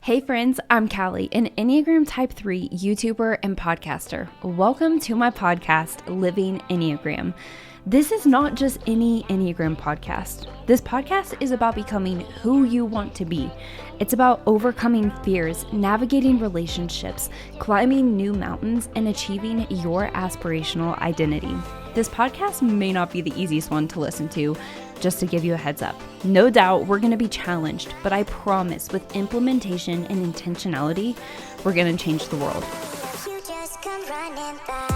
Hey friends, I'm Callie, an Enneagram Type 3 YouTuber and podcaster. Welcome to my podcast, Living Enneagram. This is not just any Enneagram podcast. This podcast is about becoming who you want to be. It's about overcoming fears, navigating relationships, climbing new mountains, and achieving your aspirational identity. This podcast may not be the easiest one to listen to, just to give you a heads up. No doubt we're going to be challenged, but I promise with implementation and intentionality, we're going to change the world. You just come running back.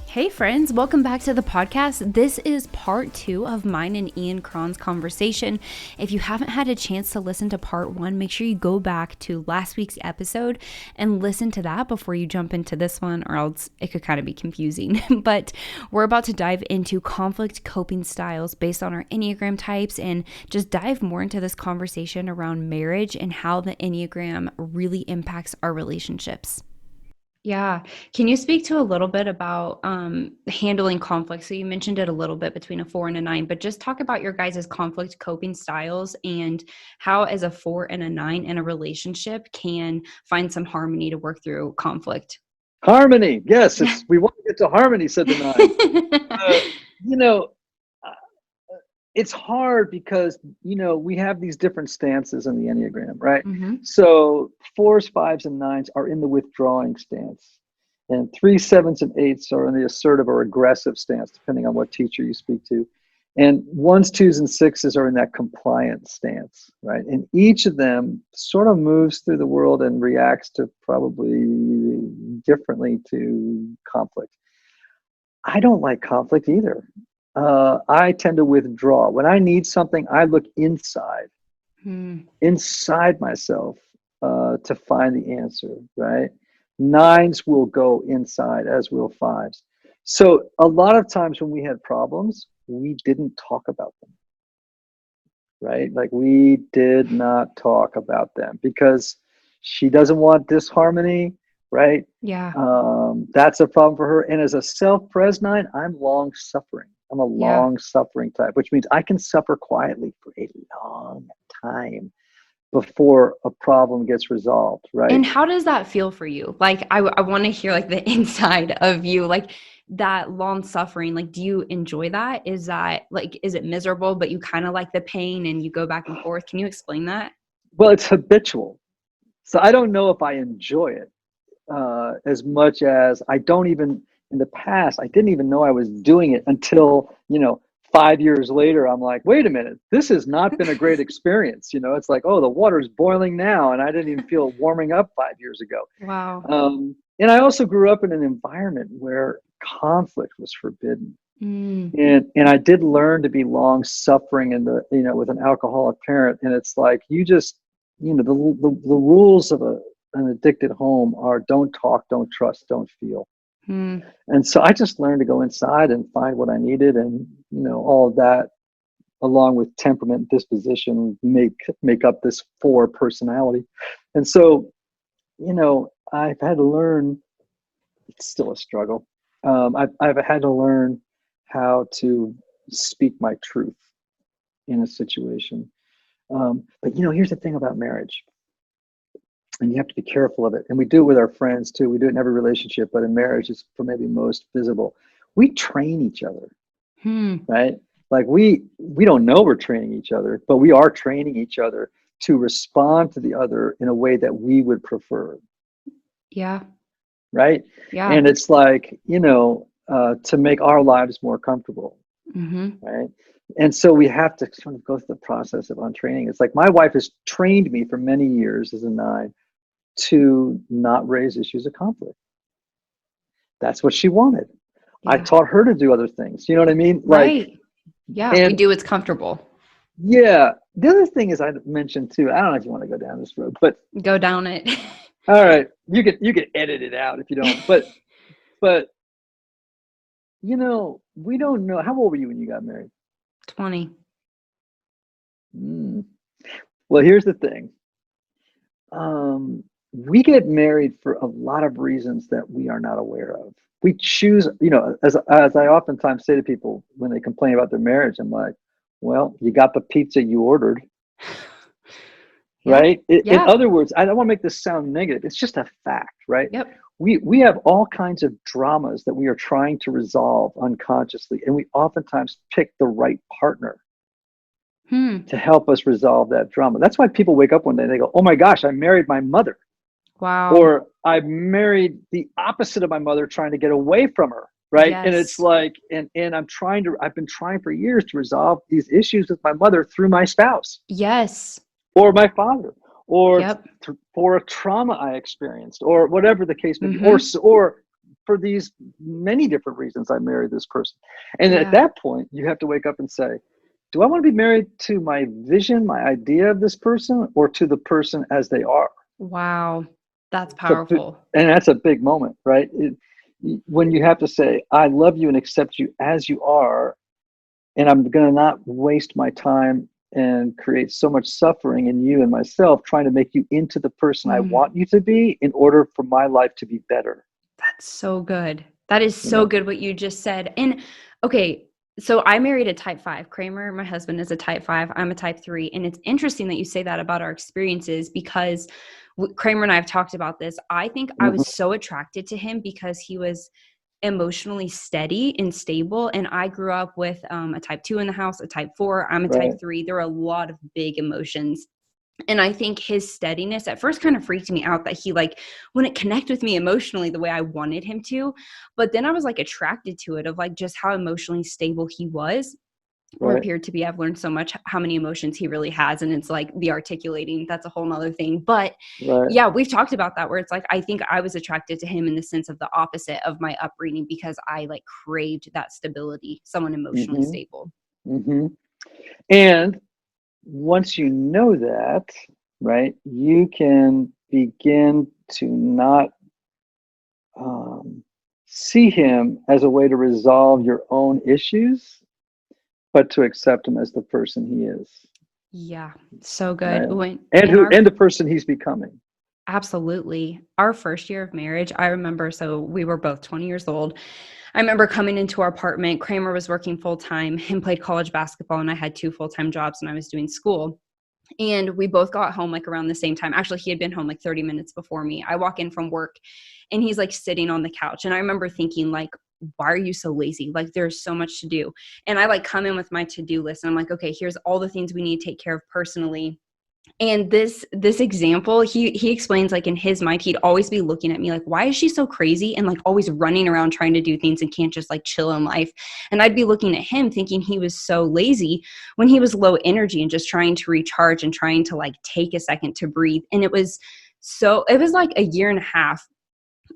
Hey friends, welcome back to the podcast. This is part 2 of mine and Ian Cron's conversation. If you haven't had a chance to listen to part 1, make sure you go back to last week's episode and listen to that before you jump into this one, or else it could kind of be confusing. But we're about to dive into conflict coping styles based on our Enneagram types and just dive more into this conversation around marriage and how the Enneagram really impacts our relationships. Yeah. Can you speak to a little bit about handling conflict? So you mentioned it a little bit between a 4 and a 9, but just talk about your guys' conflict coping styles and how as a 4 and a 9 in a relationship can find some harmony to work through conflict. Harmony. Yes. We want to get to harmony, said the 9. It's hard because, we have these different stances in the Enneagram, right? Mm-hmm. So 4s, 5s, and 9s are in the withdrawing stance. And 3s, 7s, and 8s are in the assertive or aggressive stance, depending on what teacher you speak to. And 1s, 2s, and 6s are in that compliant stance, right? And each of them sort of moves through the world and reacts to probably differently to conflict. I don't like conflict either. I tend to withdraw. When I need something, I look inside myself to find the answer, right? 9s will go inside, as will 5s. So a lot of times when we had problems, we didn't talk about them, right? Like we did not talk about them because she doesn't want disharmony, right? Yeah. That's a problem for her. And as a self-pres 9, I'm long-suffering. I'm a long-suffering type, which means I can suffer quietly for a long time before a problem gets resolved, right? And how does that feel for you? Like, I want to hear like the inside of you, like that long suffering. Like, do you enjoy that? Is it miserable, but you kind of like the pain and you go back and forth? Can you explain that? Well, it's habitual. So I don't know if I enjoy it as much as I don't even. In the past, I didn't even know I was doing it until, 5 years later, I'm like, wait a minute, this has not been a great experience. It's like, oh, the water's boiling now. And I didn't even feel it warming up 5 years ago. Wow. And I also grew up in an environment where conflict was forbidden. And I did learn to be long suffering with an alcoholic parent. And it's like, you just, the rules of an addicted home are don't talk, don't trust, don't feel. And so I just learned to go inside and find what I needed, and all of that, along with temperament, disposition, make up this 4 personality. And so, I've had to learn. It's still a struggle. I've had to learn how to speak my truth in a situation. But here's the thing about marriage. And you have to be careful of it. And we do it with our friends too. We do it in every relationship, but in marriage it's maybe most visible. We train each other, right? Like we don't know we're training each other, but we are training each other to respond to the other in a way that we would prefer. Yeah. Right? Yeah. And it's like, to make our lives more comfortable, right? And so we have to sort of go through the process of untraining. It's like my wife has trained me for many years as a 9 to not raise issues of conflict. That's what she wanted. Yeah. I taught her to do other things. You know what I mean? Right. Yeah. We do what's comfortable. Yeah. The other thing is I mentioned too, I don't know if you want to go down this road, but go down it. All right. You can edit it out if you don't, but we don't know. How old were you when you got married? 20. Well, here's the thing. We get married for a lot of reasons that we are not aware of. We choose, as I oftentimes say to people when they complain about their marriage, I'm like, Well, you got the pizza you ordered, Yeah. right? In Yeah. other words, I don't want to make this sound negative. It's just a fact, right? Yep. We have all kinds of dramas that we are trying to resolve unconsciously, and we oftentimes pick the right partner to help us resolve that drama. That's why people wake up one day and they go, "Oh my gosh, I married my mother," Wow. or "I married the opposite of my mother, trying to get away from her." Right. And it's Yes. like, and I've been trying for years to resolve these issues with my mother through my spouse Yes. or my father, or Yep. for a trauma I experienced, or whatever the case may be, Mm-hmm. or for these many different reasons I married this person. And at Yeah. that point, you have to wake up and say, do I want to be married to my vision, my idea of this person, or to the person as they are? Wow. That's So, powerful. and that's a big moment, right? When you have to say, I love you and accept you as you are, and I'm going to not waste my time and create so much suffering in you and myself trying to make you into the person I Mm. want you to be in order for my life to be better. That's so good. That is You so know? good what you just said. And okay, so I married a type 5. Kramer, my husband, is a type 5. I'm a type 3. And it's interesting that you say that about our experiences because Kramer and I have talked about this. I think I Mhm. was so attracted to him because he was emotionally steady and stable. And I grew up with a type 2 in the house, a type 4. I'm a type Right. 3. There are a lot of big emotions. And I think his steadiness at first kind of freaked me out that he like wouldn't connect with me emotionally the way I wanted him to. But then I was like attracted to it of like just how emotionally stable he was or Right. appeared to be. I've learned so much how many emotions he really has. And it's like the articulating, that's a whole nother thing. But Right. yeah, we've talked about that where it's like, I think I was attracted to him in the sense of the opposite of my upbringing because I like craved that stability, someone emotionally Hmm. stable. Hmm. And once you know that, right, you can begin to not um, see him as a way to resolve your own issues, but to accept him as the person he is, Yeah, so good. right? When And in who our and the person he's becoming. Absolutely. Our first year of marriage, I remember, so we were both 20 years old. I remember coming into our apartment. Kramer was working full time and played college basketball, and I had 2 full-time jobs and I was doing school. And we both got home like around the same time. Actually, he had been home like 30 minutes before me. I walk in from work and he's like sitting on the couch. And I remember thinking, like, why are you so lazy? Like, there's so much to do. And I like come in with my to-do list and I'm like, okay, here's all the things we need to take care of personally. And this example, he explains like in his mind, he'd always be looking at me like, why is she so crazy and like always running around trying to do things and can't just like chill in life? And I'd be looking at him thinking he was so lazy when he was low energy and just trying to recharge and trying to like take a second to breathe. And it was like a year and a half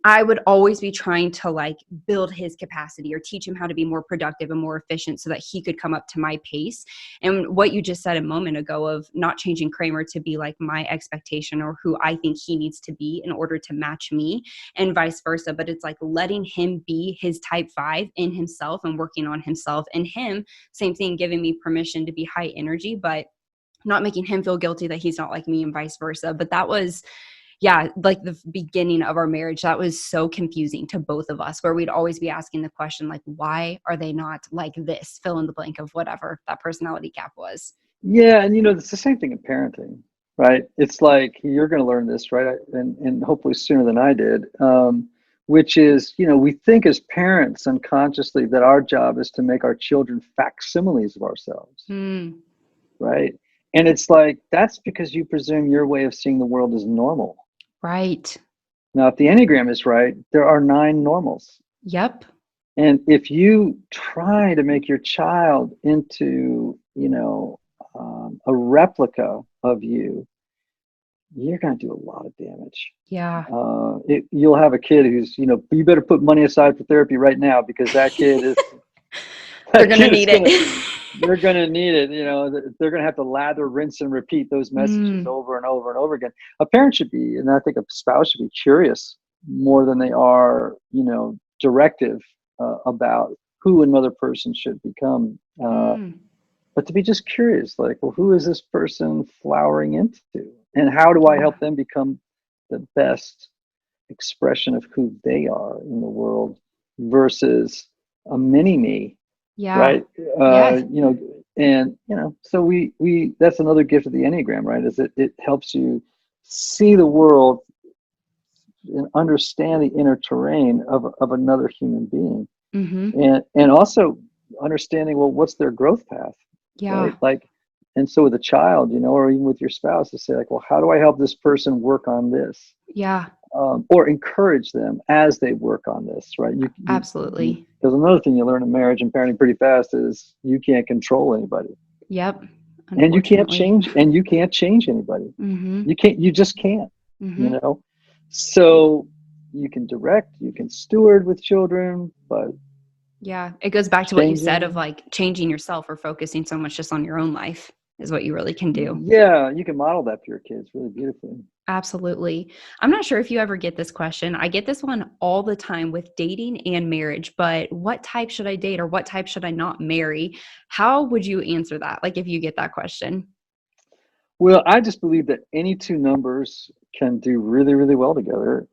I would always be trying to like build his capacity or teach him how to be more productive and more efficient so that he could come up to my pace. And what you just said a moment ago of not changing Kramer to be like my expectation or who I think he needs to be in order to match me and vice versa. But it's like letting him be his type 5 in himself and working on himself, and him, same thing, giving me permission to be high energy, but not making him feel guilty that he's not like me and vice versa. But that was, yeah, like the beginning of our marriage, that was so confusing to both of us, where we'd always be asking the question, like, why are they not like this? Fill in the blank of whatever that personality gap was. Yeah, and it's the same thing in parenting, right? It's like you're going to learn this, right? And hopefully sooner than I did. Which is, we think as parents unconsciously that our job is to make our children facsimiles of ourselves, Mm, right? And it's like that's because you presume your way of seeing the world is normal. right. Now, if the Enneagram is right, there are 9 normals. Yep. And if you try to make your child into, a replica of you, you're going to do a lot of damage. Yeah. You'll have a kid who's, you better put money aside for therapy right now because that kid is, They're that going to kid is need going to, it. they're going to need it. They're going to have to lather, rinse, and repeat those messages Mm, over and over and over again. A parent should be, and I think a spouse should be curious more than they are, directive about who another person should become. mm, But to be just curious, like, well, who is this person flowering into? And how do I yeah. help them become the best expression of who they are in the world versus a mini me, Yeah. right? Yes. And, so we that's another gift of the Enneagram, right? Is it helps you see the world and understand the inner terrain of another human being. And also understanding, well, what's their growth path, right? Like, and so with a child, or even with your spouse, to say like, well, how do I help this person work on this? Or encourage them as they work on this, right? Absolutely. Because another thing you learn in marriage and parenting pretty fast is you can't control anybody. Yep. And you can't change anybody. You just can't, So you can direct, you can steward with children, but yeah, it goes back to what you said of like changing yourself or focusing so much just on your own life is what you really can do. Yeah, you can model that for your kids really beautifully. Absolutely. I'm not sure if you ever get this question. I get this one all the time with dating and marriage, but what type should I date or what type should I not marry? How would you answer that? Like if you get that question? Well, I just believe that any two numbers can do really, really well together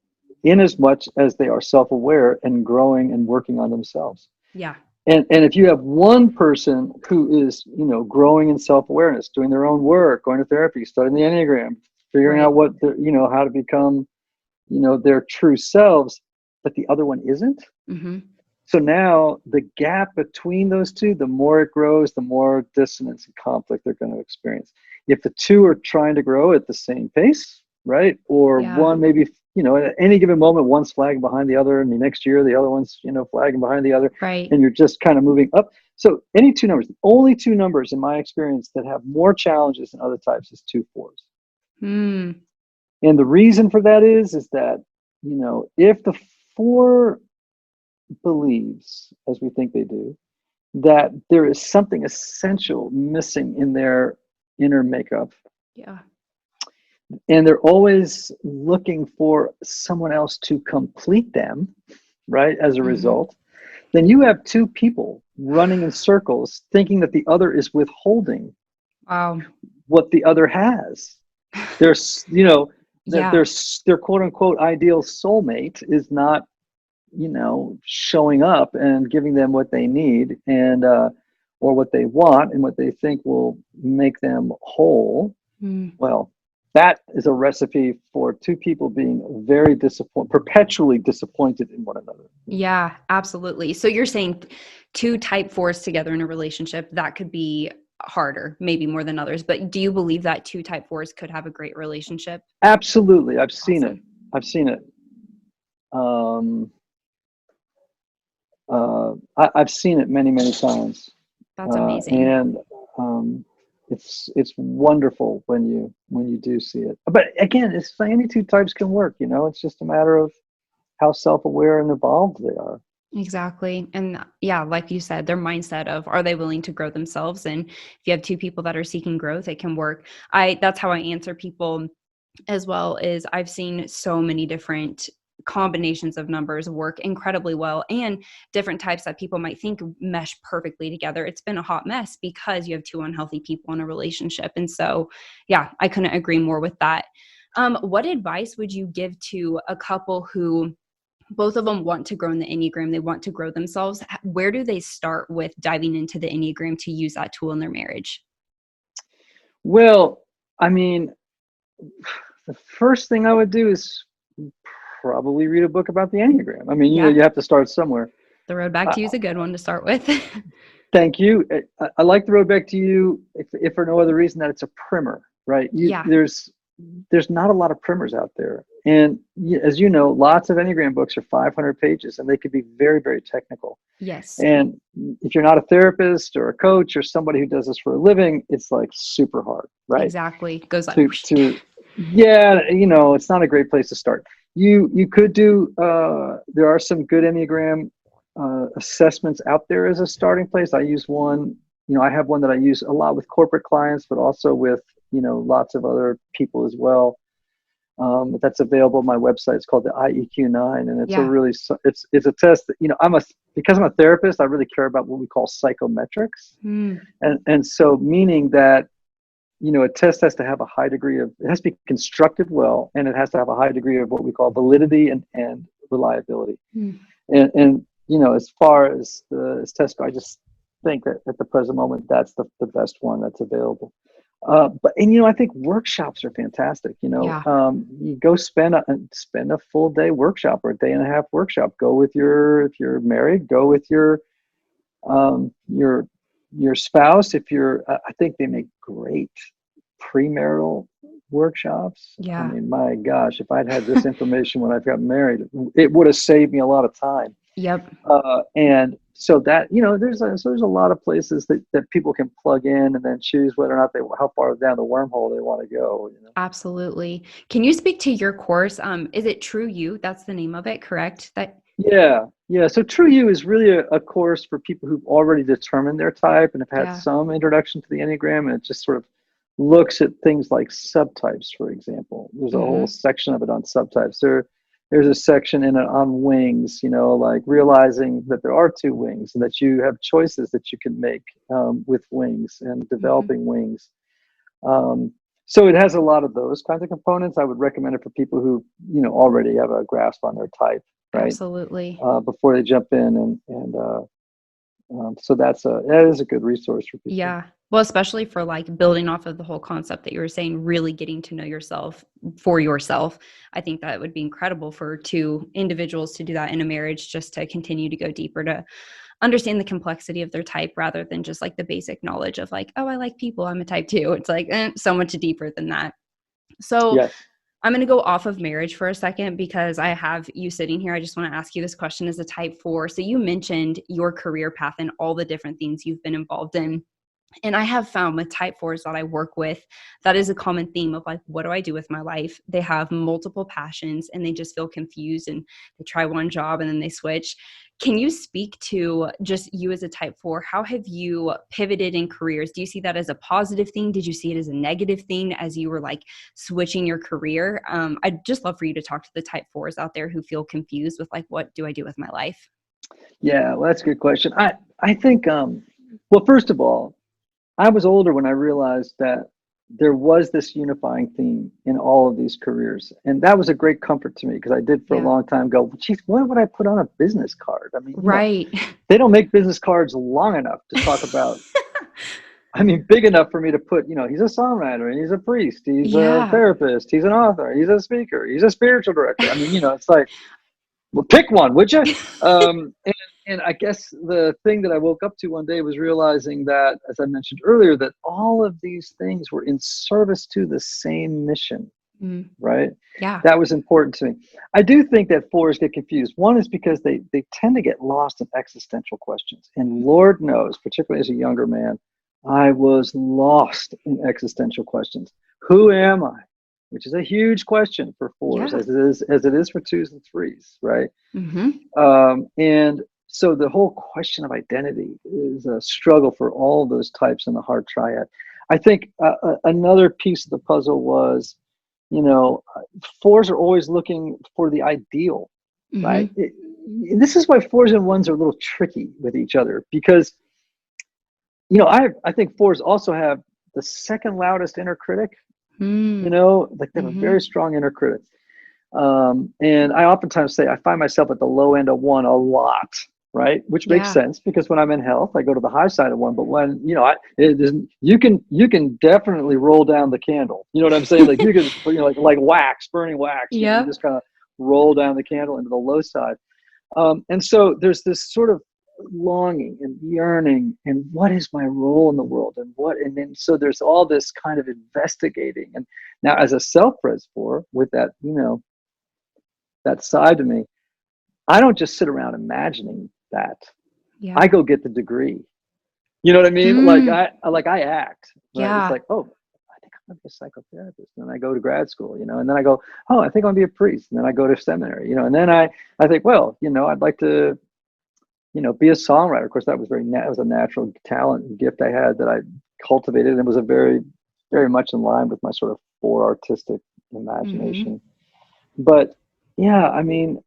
in as much as they are self-aware and growing and working on themselves. Yeah. And if you have one person who is, growing in self-awareness, doing their own work, going to therapy, studying the Enneagram, figuring out what, how to become, their true selves, but the other one isn't. So now the gap between those two, the more it grows, the more dissonance and conflict they're going to experience. If the two are trying to grow at the same pace, right? Or one maybe, at any given moment, one's flagging behind the other, and the next year the other one's, flagging behind the other. Right. And you're just kind of moving up. So any two numbers, the only two numbers in my experience that have more challenges than other types is 2 4s. And the reason for that is that, if the 4 believes, as we think they do, that there is something essential missing in their inner makeup. Yeah. And they're always looking for someone else to complete them, right? As a result, then you have 2 people running in circles thinking that the other is withholding what the other has. There's, their quote unquote ideal soulmate is not, showing up and giving them what they need and, or what they want and what they think will make them whole. Well, that is a recipe for 2 people being very perpetually disappointed in one another. Yeah, absolutely. So you're saying 2 type 4s together in a relationship, that could be harder, maybe more than others. But do you believe that 2 type 4s could have a great relationship? Absolutely. I've seen it. I've seen it. I've seen it many, many times. That's amazing. And it's wonderful when you do see it. But again, it's any 2 types can work. It's just a matter of how self-aware and evolved they are. Exactly. And yeah, like you said, their mindset of, are they willing to grow themselves? And if you have 2 people that are seeking growth, it can work. That's how I answer people as well. Is I've seen so many different combinations of numbers work incredibly well, and different types that people might think mesh perfectly together. It's been a hot mess because you have 2 unhealthy people in a relationship. And so, yeah, I couldn't agree more with that. What advice would you give to a couple who both of them want to grow in the Enneagram, they want to grow themselves? Where do they start with diving into the Enneagram to use that tool in their marriage? Well, I mean, the first thing I would do is probably read a book about the Enneagram. I mean, you have to start somewhere. The Road Back to You is a good one to start with. Thank you. I like The Road Back to You, if for no other reason that it's a primer, right? There's not a lot of primers out there. And as you know, lots of Enneagram books are 500 pages and they could be very, very technical. Yes. And if you're not a therapist or a coach or somebody who does this for a living, it's like super hard, right? Exactly. Goes like it's not a great place to start. You could do, there are some good Enneagram assessments out there as a starting place. I use one, I have one that I use a lot with corporate clients, but also with, lots of other people as well. That's available on my website. It's called the IEQ-9, and it's a really, it's a test that, because I'm a therapist, I really care about what we call psychometrics. And so meaning that, a test has to have a high degree of, it has to be constructed well, and it has to have a high degree of what we call validity and reliability. And as far as the test, I just think that at the present moment, that's the best one that's available. I think workshops are fantastic. Yeah. You go spend a full day workshop or a day and a half workshop. Go with if you're married, go with um, your your spouse. I think they make great premarital workshops. I Yeah. mean, my gosh, if I'd had this information when I got married, it would have saved me a lot of time. Yep. And so that, there's a lot of places that people can plug in and then choose whether or not how far down the wormhole they want to go. Absolutely. Can you speak to your course? Is it True You? That's the name of it, correct? That Yeah. Yeah. So True You is really a course for people who've already determined their type and have had yeah. some introduction to the Enneagram. And it just sort of looks at things like subtypes, for example. There's a whole Mm-hmm. section of it on subtypes. There's a section in it on wings, like realizing that there are two wings and that you have choices that you can make with wings and Mm-hmm. developing wings. So it has a lot of those kinds of components. I would recommend it for people who, already have a grasp on their type, right? Absolutely. Before they jump in, so that is a good resource for people. Yeah. Well, especially for like building off of the whole concept that you were saying, really getting to know yourself for yourself. I think that would be incredible for two individuals to do that in a marriage, just to continue to go deeper, to understand the complexity of their type rather than just like the basic knowledge of like, oh, I like people, I'm a type 2. It's like so much deeper than that. So Yes. I'm going to go off of marriage for a second because I have you sitting here. I just want to ask you this question as a type 4. So you mentioned your career path and all the different things you've been involved in. And I have found with type 4s that I work with, that is a common theme of like, what do I do with my life? They have multiple passions and they just feel confused and they try one job and then they switch. Can you speak to just you as a type 4? How have you pivoted in careers? Do you see that as a positive thing? Did you see it as a negative thing as you were like switching your career? I'd just love for you to talk to the type 4s out there who feel confused with like, what do I do with my life? Yeah, well, that's a good question. I think, well, first of all, I was older when I realized that there was this unifying theme in all of these careers. And that was a great comfort to me because I did for a Yeah. long time go, geez, what would I put on a business card? I mean, Right. they don't make business cards long enough to talk about. I mean, big enough for me to put, he's a songwriter, he's a priest, he's a Yeah. therapist, he's an author, he's a speaker, he's a spiritual director. I mean, it's like, well, pick one, would you? And I guess the thing that I woke up to one day was realizing that, as I mentioned earlier, that all of these things were in service to the same mission, Mm. right? Yeah. That was important to me. I do think that 4s get confused. One is because they tend to get lost in existential questions. And Lord knows, particularly as a younger man, I was lost in existential questions. Who am I? Which is a huge question for 4s, Yeah. as it is for 2s and 3s, right? Mm-hmm. And so the whole question of identity is a struggle for all of those types in the heart triad. I think another piece of the puzzle was, 4s are always looking for the ideal, right? Mm-hmm. This is why 4s and 1s are a little tricky with each other because, I think 4s also have the second loudest inner critic, Mm. like they have a Mm-hmm. very strong inner critic. And I oftentimes say I find myself at the low end of 1 a lot, right? Which makes Yeah. sense because when I'm in health, I go to the high side of 1. But when you can definitely roll down the candle. You know what I'm saying? Like you can, like wax, burning wax. You Yep. just kind of roll down the candle into the low side. And so there's this sort of longing and yearning and what is my role in the world and then so there's all this kind of investigating. And now as a self-pres 4 with that, that side to me, I don't just sit around imagining that. Yeah. I go get the degree. You know what I mean? Mm. Like I act, right? It's Yeah. like, oh, I think I'm gonna be a psychotherapist. And then I go to grad school, and then I go, oh, I think I'm gonna be a priest. And then I go to seminary, and then I think, well, I'd like to, be a songwriter. Of course, that was that was a natural talent and gift I had that I cultivated, and it was a very, very much in line with my sort of 4 artistic Mm-hmm. imagination. But yeah, I mean,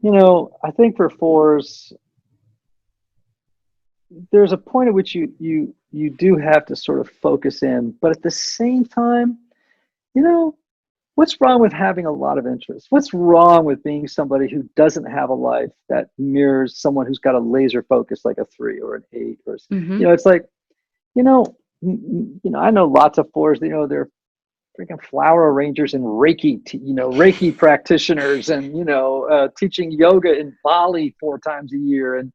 I think for 4s, there's a point at which you do have to sort of focus in, but at the same time, you know, What's wrong with having a lot of interests? What's wrong with being somebody who doesn't have a life that mirrors someone who's got a laser focus like a 3 or an 8? Or, it's like, I know lots of 4s, they're freaking flower arrangers and Reiki practitioners, and, teaching yoga in Bali 4 times a year. And,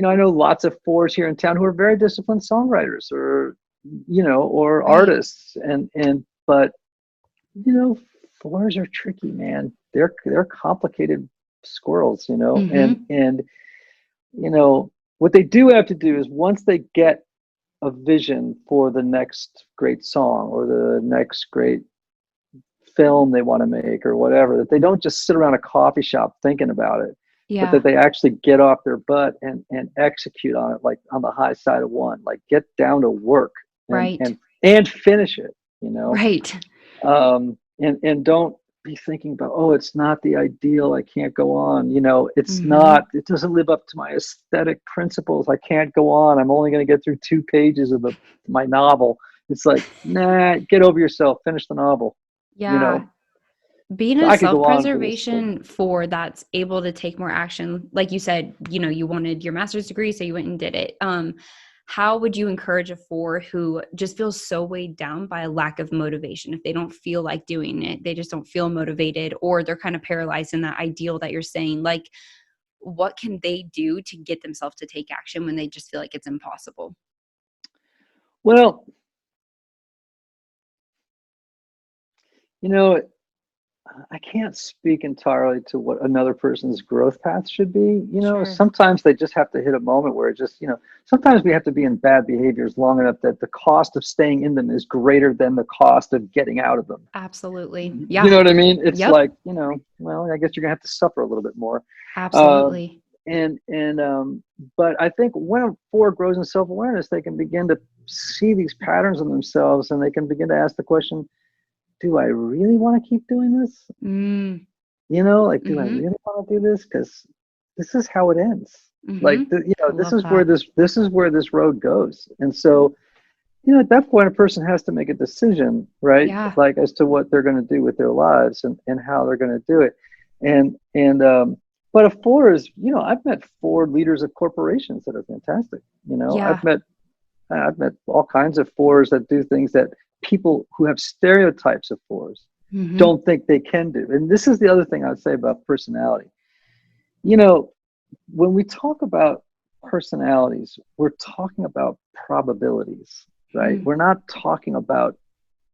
I know lots of 4s here in town who are very disciplined songwriters or Right. artists. But, 4s are tricky, man. They're complicated squirrels, and, what they do have to do is, once they get a vision for the next great song or the next great film they want to make or whatever, that they don't just sit around a coffee shop thinking about it, but that they actually get off their butt and execute on it, like on the high side of 1, like get down to work and, Right. and finish it, Right. And don't be thinking about, oh, it's not the ideal, I can't go on, it's Mm-hmm. not, it doesn't live up to my aesthetic principles, I can't go on, I'm only going to get through 2 pages of my novel. It's like, nah, get over yourself, finish the novel. Yeah. Being So a I could go on for this, self-preservation 4 that's able to take more action, like you said, you wanted your master's degree, so you went and did it. How would you encourage a 4 who just feels so weighed down by a lack of motivation? If they don't feel like doing it, they just don't feel motivated, or they're kind of paralyzed in that ideal that you're saying, like, what can they do to get themselves to take action when they just feel like it's impossible? well, I can't speak entirely to what another person's growth path should be. Sure. Sometimes they just have to hit a moment where it just, sometimes we have to be in bad behaviors long enough that the cost of staying in them is greater than the cost of getting out of them. Absolutely. Yeah. You know what I mean? It's Yep. like, well, I guess you're gonna have to suffer a little bit more. Absolutely. But I think when a 4 grows in self-awareness, they can begin to see these patterns in themselves, and they can begin to ask the question, do I really want to keep doing this? Mm. Do I really want to do this? Because this is how it ends. Like, this is where this road goes. And so, at that point, a person has to make a decision, right? Yeah. Like, as to what they're going to do with their lives and how they're going to do it. But a 4 is, I've met 4 leaders of corporations that are fantastic. Yeah. I've met all kinds of 4s that do things that people who have stereotypes of 4s don't think they can do. And this is the other thing I would say about personality. When we talk about personalities, we're talking about probabilities, right? We're not talking about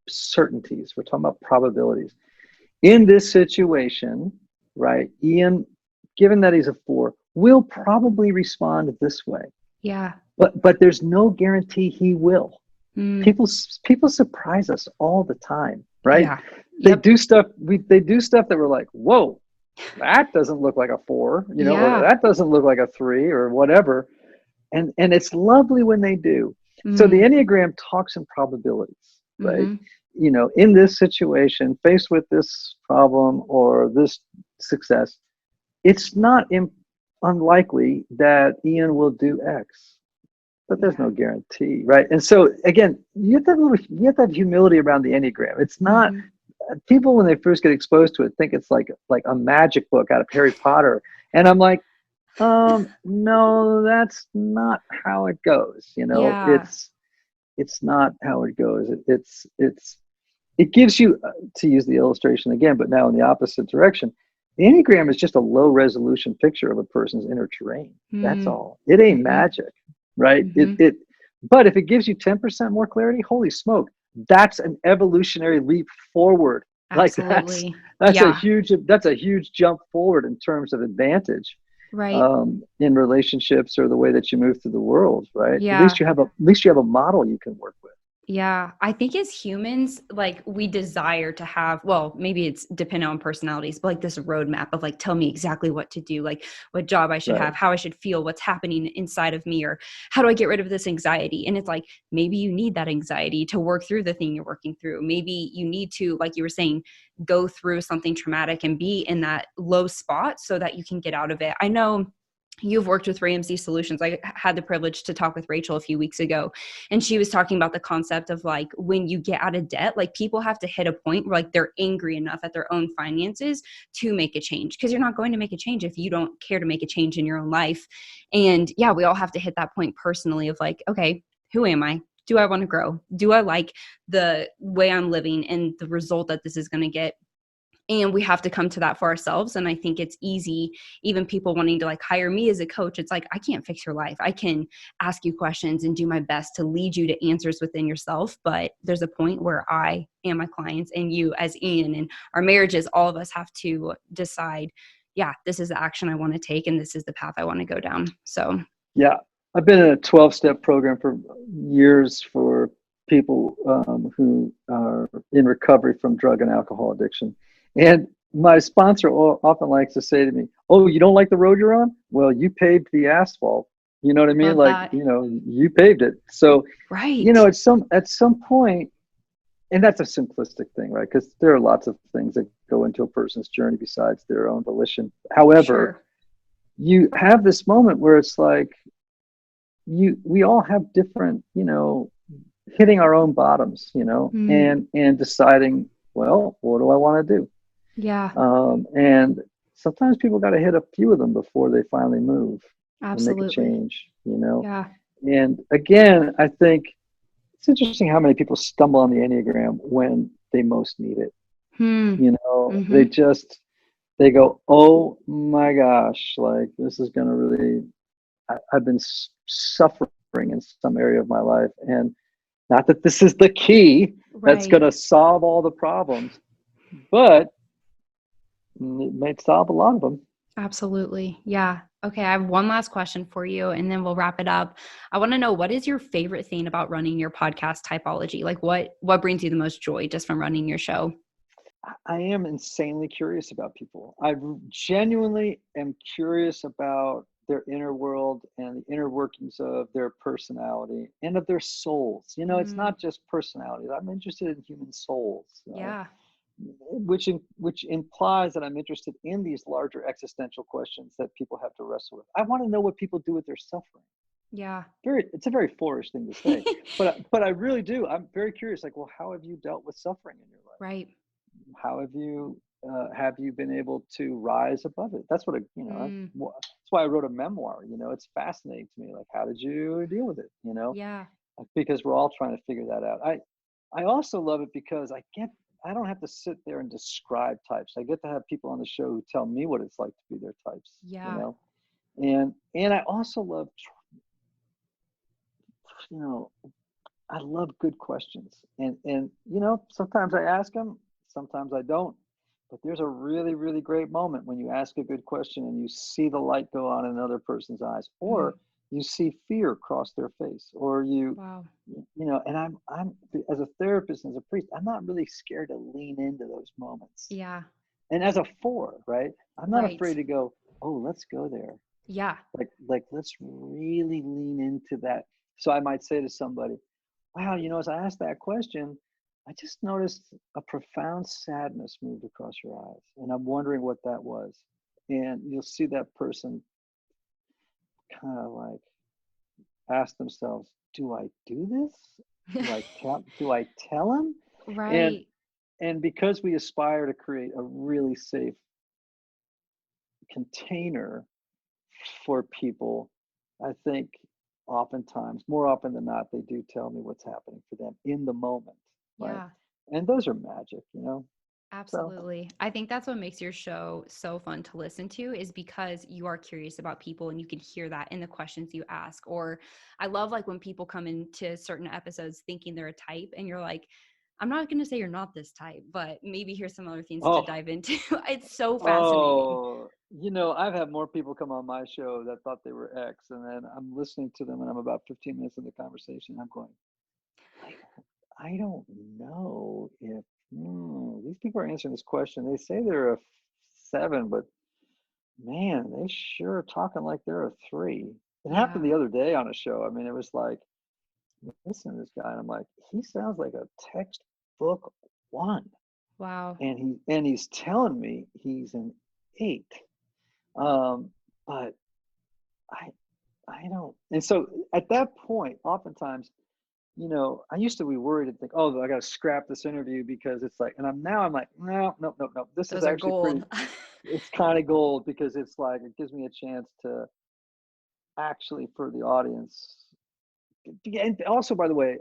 certainties. We're talking about probabilities. In this situation, right, Ian, given that he's a 4, will probably respond this way. Yeah. But there's no guarantee he will. People surprise us all the time, right? Yeah. They do stuff. They do stuff that we're like, whoa, that doesn't look like a 4, or that doesn't look like a 3, or whatever. And it's lovely when they do. So the Enneagram talks in probabilities, right? In this situation, faced with this problem or this success, it's not unlikely that Ian will do X. But there's no guarantee, right? And so again, you have to have humility around the Enneagram. It's not people, when they first get exposed to it, think it's like a magic book out of Harry Potter, and I'm like, no, that's not how it goes. It's not how it goes. It gives you, to use the illustration again, but now in the opposite direction. The Enneagram is just a low resolution picture of a person's inner terrain. That's all. It ain't magic. Right? But if it gives you 10% more clarity, holy smoke, that's an evolutionary leap forward. Absolutely. Like that's a huge jump forward in terms of advantage, right? In relationships or the way that you move through the world, right? Yeah. At least you have a model you can work with. Yeah. I think as humans, like, we desire to have, well, maybe it's dependent on personalities, but like this roadmap of like, tell me exactly what to do, like what job I should have, how I should feel, what's happening inside of me, or how do I get rid of this anxiety? And it's like, maybe you need that anxiety to work through the thing you're working through. Maybe you need to, like you were saying, go through something traumatic and be in that low spot so that you can get out of it. I know you've worked with Ramsey Solutions. I had the privilege to talk with Rachel a few weeks ago, and she was talking about the concept of like, when you get out of debt, like people have to hit a point where like they're angry enough at their own finances to make a change, because you're not going to make a change if you don't care to make a change in your own life. And yeah, we all have to hit that point personally of like, okay, who am I? Do I want to grow? Do I like the way I'm living and the result that this is going to get? And we have to come to that for ourselves. And I think it's easy, even people wanting to like hire me as a coach. It's like, I can't fix your life. I can ask you questions and do my best to lead you to answers within yourself. But there's a point where I and my clients and you as Ian and our marriages, all of us have to decide, yeah, this is the action I want to take, and this is the path I want to go down. So, Yeah. I've been in a 12-step program for years for people who are in recovery from drug and alcohol addiction. And my sponsor often likes to say to me, "Oh, you don't like the road you're on? Well, you paved the asphalt." You know what I mean? love Like, that. you paved it. So, Right. at some point, and that's a simplistic thing, right? Because there are lots of things that go into a person's journey besides their own volition. However, Sure. you have this moment where it's like, we all have different, hitting our own bottoms, Mm, and deciding, well, what do I want to do? yeah, And sometimes people got to hit a few of them before they finally move and make a absolutely. change. Yeah. And again, I think it's interesting how many people stumble on the Enneagram when they most need it. Hmm. They Mm-hmm. just, they go, oh my gosh, like this is going to really, I've been suffering in some area of my life. And not that this is the key that's going Right. to solve all the problems, but it may solve a lot of them. Absolutely. Yeah. Okay. I have one last question for you, and then we'll wrap it up. I want to know, what is your favorite thing about running your podcast Typology? Like what brings you the most joy just from running your show? I am insanely curious about people. I genuinely am curious about their inner world and the inner workings of their personality and of their souls. It's Mm, not just personalities. I'm interested in human souls, yeah. which implies that I'm interested in these larger existential questions that people have to wrestle with. I want to know what people do with their suffering. Yeah. It's a very foolish thing to say, but I really do. I'm very curious. Like, well, how have you dealt with suffering in your life? Right. How have you been able to rise above it? That's Mm, that's why I wrote a memoir. It's fascinating to me. Like, how did you deal with it? yeah. Because we're all trying to figure that out. I also love it because I don't have to sit there and describe types. I get to have people on the show who tell me what it's like to be their types. Yeah. And I also love, you know I love good questions. And sometimes I ask them, sometimes I don't. But there's a really, really great moment when you ask a good question and you see the light go on in another person's eyes, Mm, or you see fear cross their face, or wow. and I'm as a therapist and as a priest, I'm not really scared to lean into those moments. Yeah. And as a four, right? I'm not Right. afraid to go, oh, let's go there. Yeah. Like let's really lean into that. So I might say to somebody, wow, as I asked that question, I just noticed a profound sadness moved across your eyes. And I'm wondering what that was. And you'll see that person kind of like ask themselves, do I do this? Do I tell him? And Right. and because we aspire to create a really safe container for people, I think oftentimes, more often than not, they do tell me what's happening for them in the moment, right? Yeah. And those are magic. So, Absolutely. I think that's what makes your show so fun to listen to, is because you are curious about people and you can hear that in the questions you ask. Or I love like when people come into certain episodes thinking they're a type and you're like, I'm not going to say you're not this type, but maybe here's some other things to oh, dive into. It's so fascinating. I've had more people come on my show that thought they were X, and then I'm listening to them, and I'm about 15 minutes in the conversation. I'm going, I, I don't know if these people are answering this question. They say they're a seven, but man, they sure are talking like they're a three. It happened Yeah. the other day on a show. I mean, it was like, listen to this guy, and I'm like, he sounds like a textbook one, Wow. and he's telling me he's an eight. Um, but I don't. And so at that point, oftentimes, I used to be worried and think, oh, I got to scrap this interview because it's like, and I'm like, no, no, no, no. This is Those are actually gold. it's kind of gold because it's like, it gives me a chance to actually for the audience. And also, by the way,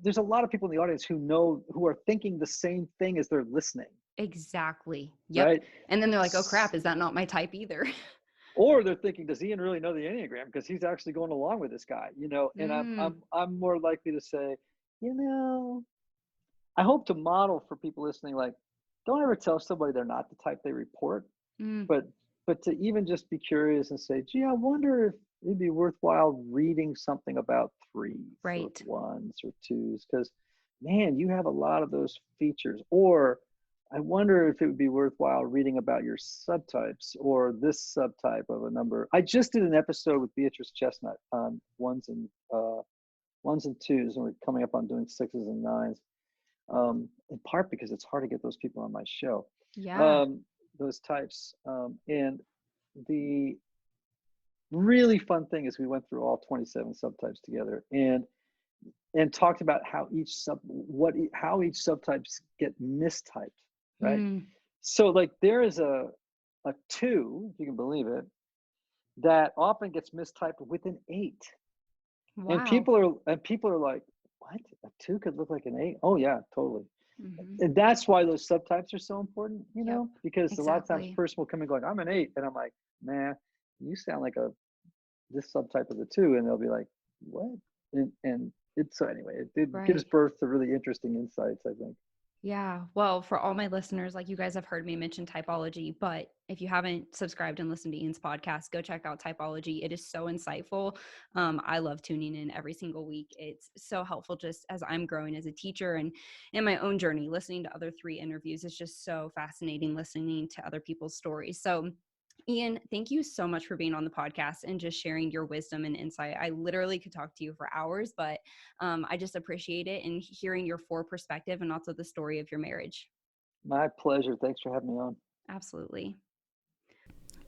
there's a lot of people in the audience who are thinking the same thing as they're listening. Exactly. Yep. Right. And then they're like, oh crap, is that not my type either? Or they're thinking, does Ian really know the Enneagram? Because he's actually going along with this guy, and I'm more likely to say, I hope to model for people listening, like, don't ever tell somebody they're not the type they report, but to even just be curious and say, gee, I wonder if it'd be worthwhile reading something about threes or ones or twos, because man, you have a lot of those features. Or I wonder if it would be worthwhile reading about your subtypes or this subtype of a number. I just did an episode with Beatrice Chestnut on ones and twos, and we're coming up on doing sixes and nines. In part because it's hard to get those people on my show. Yeah. Those types. And the really fun thing is we went through all 27 subtypes together and talked about how each subtypes get mistyped. Right. So like there is a 2, if you can believe it, that often gets mistyped with an 8. Wow. And people are like, what? A 2 could look like an 8? Oh yeah, totally. And that's why those subtypes are so important, because a lot of times a person will come and going, I'm an 8. And I'm like, nah, you sound like this subtype of the 2. And they'll be like, what? And it's, so anyway, it gives birth to really interesting insights, I think. Yeah. Well, for all my listeners, like you guys have heard me mention typology, but if you haven't subscribed and listened to Ian's podcast, go check out typology. It is so insightful. I love tuning in every single week. It's so helpful just as I'm growing as a teacher and in my own journey, listening to other 3 interviews. It's just so fascinating listening to other people's stories. So Ian, thank you so much for being on the podcast and just sharing your wisdom and insight. I literally could talk to you for hours, but I just appreciate it and hearing your 4 perspective and also the story of your marriage. My pleasure. Thanks for having me on. Absolutely.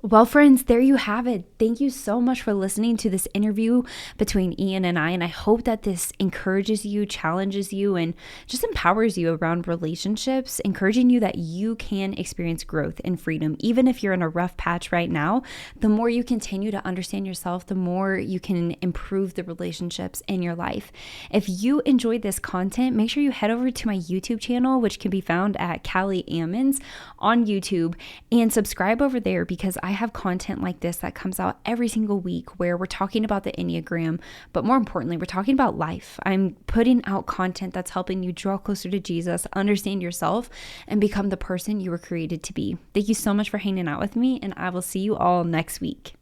Well, friends, there you have it. Thank you so much for listening to this interview between Ian and I. And I hope that this encourages you, challenges you, and just empowers you around relationships, encouraging you that you can experience growth and freedom. Even if you're in a rough patch right now, the more you continue to understand yourself, the more you can improve the relationships in your life. If you enjoyed this content, make sure you head over to my YouTube channel, which can be found at Callie Ammons on YouTube, and subscribe over there because I have content like this that comes out every single week where we're talking about the Enneagram, but more importantly, we're talking about life. I'm putting out content that's helping you draw closer to Jesus, understand yourself, and become the person you were created to be. Thank you so much for hanging out with me, and I will see you all next week.